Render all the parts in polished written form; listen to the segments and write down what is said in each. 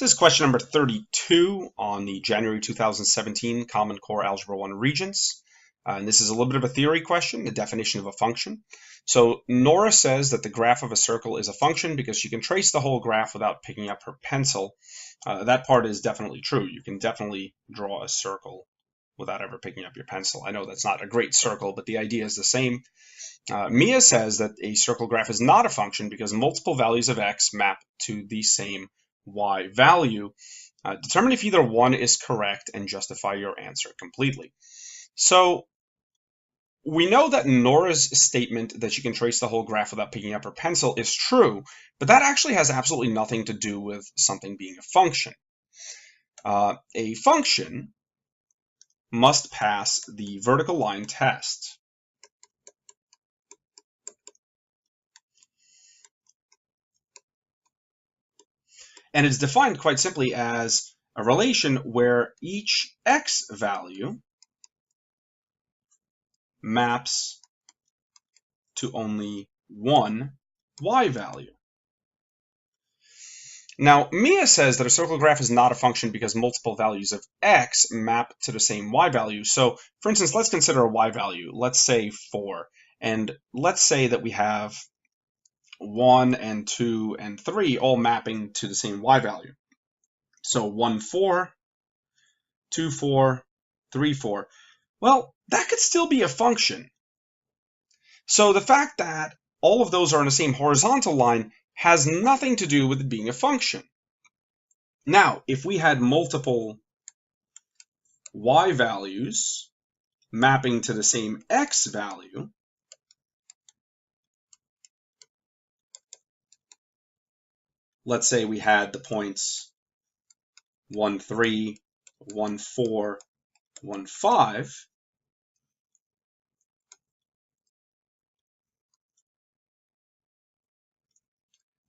This is question number 32 on the January 2017 Common Core Algebra 1 Regents. And this is a little bit of a theory question, the definition of a function. So Nora says that the graph of a circle is a function because she can trace the whole graph without picking up her pencil. That part is definitely true. You can definitely draw a circle without ever picking up your pencil. I know that's not a great circle, but the idea is the same. Mia says that a circle graph is not a function because multiple values of x map to the same y value. Determine if either one is correct and justify your answer completely. So we know that Nora's statement that she can trace the whole graph without picking up her pencil is true, but that actually has absolutely nothing to do with something being a function. A function must pass the vertical line test. And it's defined quite simply as a relation where each x value maps to only one y value. Now, Mia says that a circle graph is not a function because multiple values of x map to the same y value. So, for instance, let's consider a y value. Let's say 4. And let's say that we have 1 and 2 and 3 all mapping to the same y value. So 1, 4, 2, 4, 3, 4. Well, that could still be a function. So the fact that all of those are on the same horizontal line has nothing to do with it being a function. Now, if we had multiple y values mapping to the same x value, let's say we had the points 1, 3, 1, 4, 1, 5,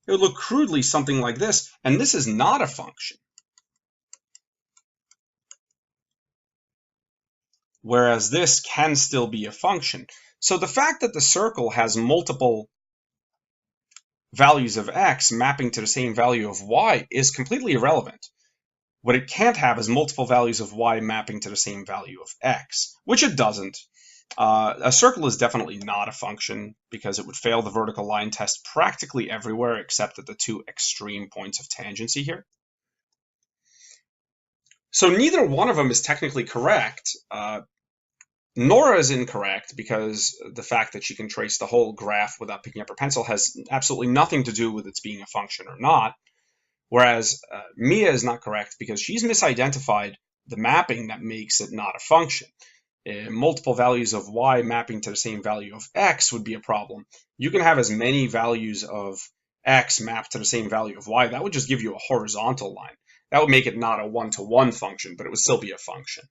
it would look crudely something like this, and this is not a function. Whereas this can still be a function. So the fact that the circle has multiple values of x mapping to the same value of y is completely irrelevant. What it can't have is multiple values of y mapping to the same value of x, which it doesn't. A circle is definitely not a function because it would fail the vertical line test practically everywhere except at the two extreme points of tangency here. So neither one of them is technically correct. Nora is incorrect because the fact that she can trace the whole graph without picking up her pencil has absolutely nothing to do with its being a function or not. Whereas Mia is not correct because she's misidentified the mapping that makes it not a function. Multiple values of y mapping to the same value of x would be a problem. You can have as many values of x mapped to the same value of y. That would just give you a horizontal line. That would make it not a one-to-one function, but it would still be a function.